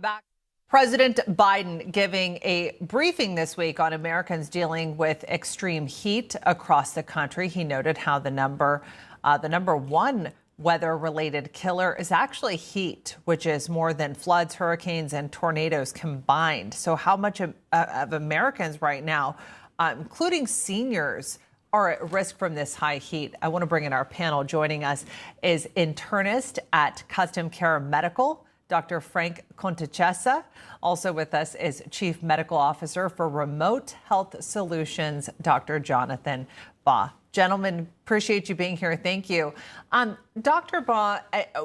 Back. President Biden giving a briefing this week on Americans dealing with extreme heat across the country. He noted how the number one weather-related killer is actually heat, which is more than floods, hurricanes, and tornadoes combined. So how much of Americans right now, including seniors, are at risk from this high heat? I want to bring in our panel. Joining us is internist at Custom Care Medical, Dr. Frank Contechesa. Also with us is Chief Medical Officer for Remote Health Solutions, Dr. Jonathan Baugh. Gentlemen, appreciate you being here. Thank you. Dr. Baugh,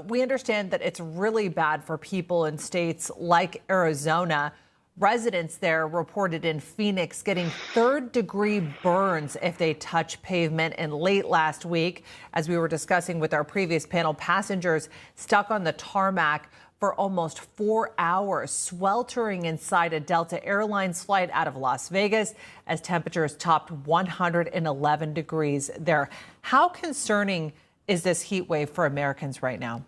we understand that it's really bad for people in states like Arizona. Residents there reported in Phoenix getting third-degree burns if they touch pavement. And late last week, as we were discussing with our previous panel, passengers stuck on the tarmac for almost 4 hours, sweltering inside a Delta Airlines flight out of Las Vegas as temperatures topped 111 degrees there. How concerning is this heat wave for Americans right now?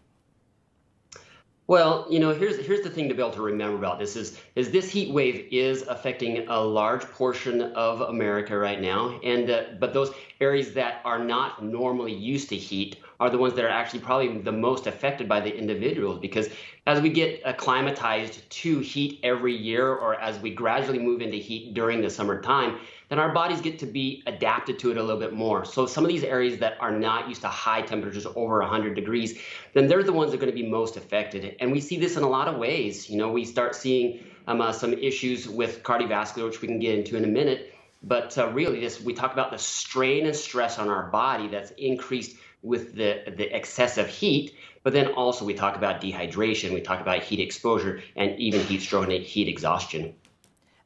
Well, here's the thing to be able to remember about this is this heat wave is affecting a large portion of America right now, and but those areas that are not normally used to heat are the ones that are actually probably the most affected by the individuals, because as we get acclimatized to heat every year, or as we gradually move into heat during the summertime, then our bodies get to be adapted to it a little bit more. So some of these areas that are not used to high temperatures over 100 degrees, then they're the ones that are going to be most affected. And we see this in a lot of ways. We start seeing some issues with cardiovascular, which we can get into in a minute. But really, we talk about the strain and stress on our body that's increased with the excessive heat. But then also we talk about dehydration, we talk about heat exposure, and even heat stroke and heat exhaustion.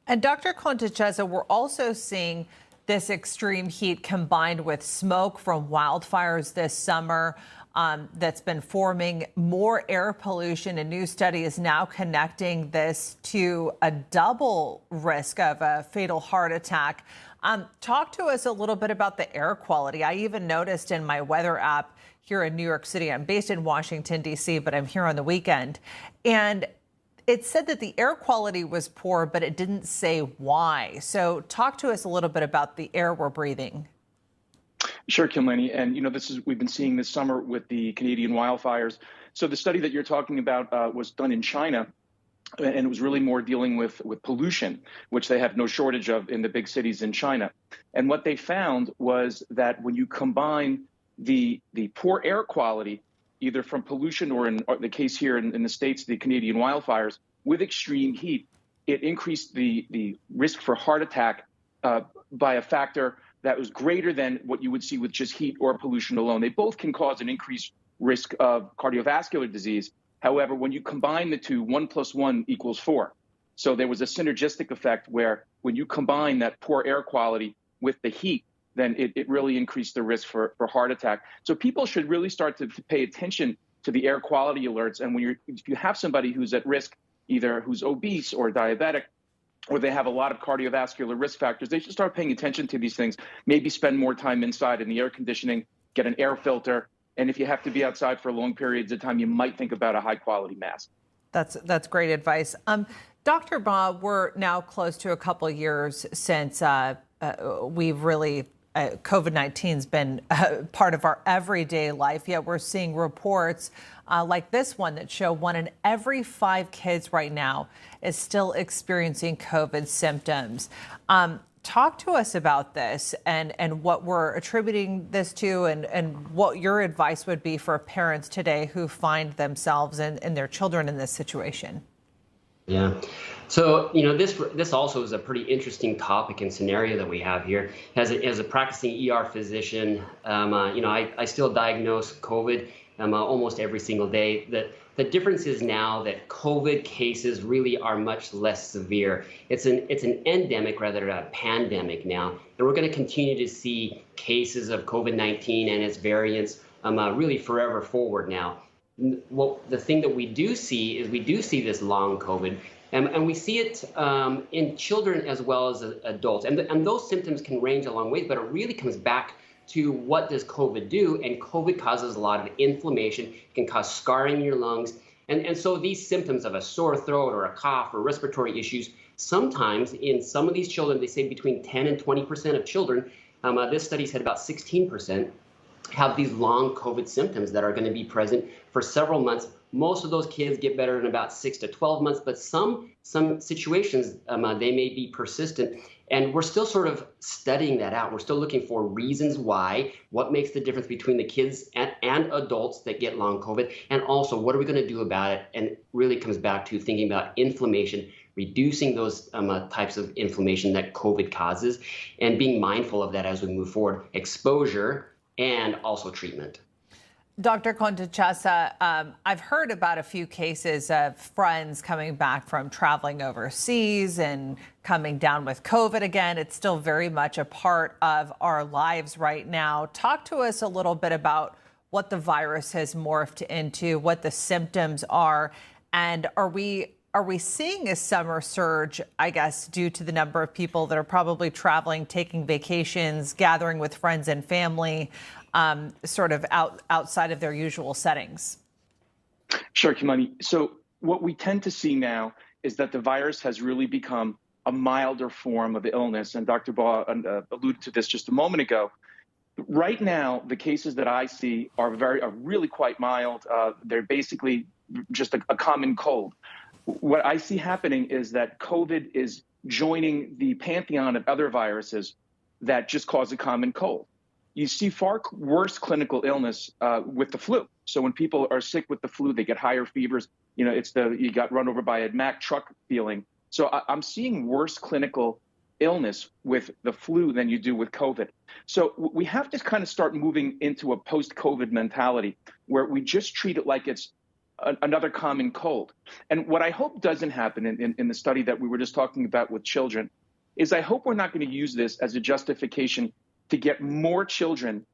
And Dr. Contechesa, we're also seeing this extreme heat combined with smoke from wildfires this summer that's been forming, more air pollution. A new study is now connecting this to a double risk of a fatal heart attack. Talk to us a little bit about the air quality. I even noticed in my weather app here in New York City, I'm based in Washington, D.C., but I'm here on the weekend, and it said that the air quality was poor, but it didn't say why. So talk to us a little bit about the air we're breathing. Sure, Kimlani. And, we've been seeing this summer with the Canadian wildfires. So the study that you're talking about was done in China, and it was really more dealing with pollution, which they have no shortage of in the big cities in China. And what they found was that when you combine the poor air quality, either from pollution or in the case here in the States, the Canadian wildfires, with extreme heat, it increased the risk for heart attack by a factor that was greater than what you would see with just heat or pollution alone. They both can cause an increased risk of cardiovascular disease. However, when you combine the two, 1 + 1 = 4. So there was a synergistic effect where when you combine that poor air quality with the heat, then it really increased the risk for heart attack. So people should really start to pay attention to the air quality alerts. And if you have somebody who's at risk, either who's obese or diabetic, or they have a lot of cardiovascular risk factors, they should start paying attention to these things. Maybe spend more time inside in the air conditioning, get an air filter. And if you have to be outside for long periods of time, you might think about a high quality mask. That's great advice. Dr. Baugh, we're now close to a couple of years since we've really COVID-19's been part of our everyday life, yet we're seeing reports like this one that show 1 in every 5 kids right now is still experiencing COVID symptoms. Talk to us about this and what we're attributing this to, and what your advice would be for parents today who find themselves and their children in this situation. Yeah. So, this also is a pretty interesting topic and scenario that we have here. As a practicing ER physician, I still diagnose COVID almost every single day. The difference is now that COVID cases really are much less severe. It's an endemic rather than a pandemic now, and we're going to continue to see cases of COVID-19 and its variants really forever forward now. Well, the thing that we do see is this long COVID, and we see it in children as well as adults. And those symptoms can range a long way, but it really comes back to what does COVID do? And COVID causes a lot of inflammation. It can cause scarring in your lungs. And so these symptoms of a sore throat or a cough or respiratory issues, sometimes in some of these children, they say between 10 and 20% of children, this study said about 16%, have these long COVID symptoms that are going to be present for several months. Most of those kids get better in about 6 to 12 months, but some situations, they may be persistent. And we're still sort of studying that out. We're still looking for reasons why, what makes the difference between the kids and adults that get long COVID, and also what are we going to do about it? And it really comes back to thinking about inflammation, reducing those types of inflammation that COVID causes, and being mindful of that as we move forward. Exposure and also treatment. Dr. Concha-Chessa, I've heard about a few cases of friends coming back from traveling overseas and coming down with COVID again. It's still very much a part of our lives right now. Talk to us a little bit about what the virus has morphed into, what the symptoms are, and are we seeing a summer surge, I guess, due to the number of people that are probably traveling, taking vacations, gathering with friends and family, sort of outside of their usual settings? Sure, Kimani. So what we tend to see now is that the virus has really become a milder form of illness. And Dr. Baugh alluded to this just a moment ago. Right now, the cases that I see are really quite mild. They're basically just a common cold. What I see happening is that COVID is joining the pantheon of other viruses that just cause a common cold. You see far worse clinical illness with the flu. So when people are sick with the flu, they get higher fevers. You know, it's you got run over by a Mack truck feeling. So I'm seeing worse clinical illness with the flu than you do with COVID. So we have to kind of start moving into a post-COVID mentality where we just treat it like it's another common cold. And what I hope doesn't happen in the study that we were just talking about with children is I hope we're not going to use this as a justification to get more children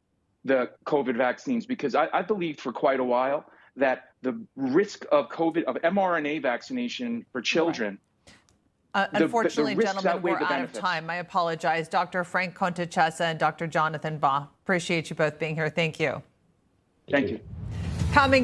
the COVID vaccines, because I believed for quite a while that the risk of COVID, of mRNA vaccination for children, unfortunately, the gentlemen, we're out of time. I apologize. Dr. Frank Concha-Chessa and Dr. Jonathan Baugh, appreciate you both being here. Thank you. Thank you. Coming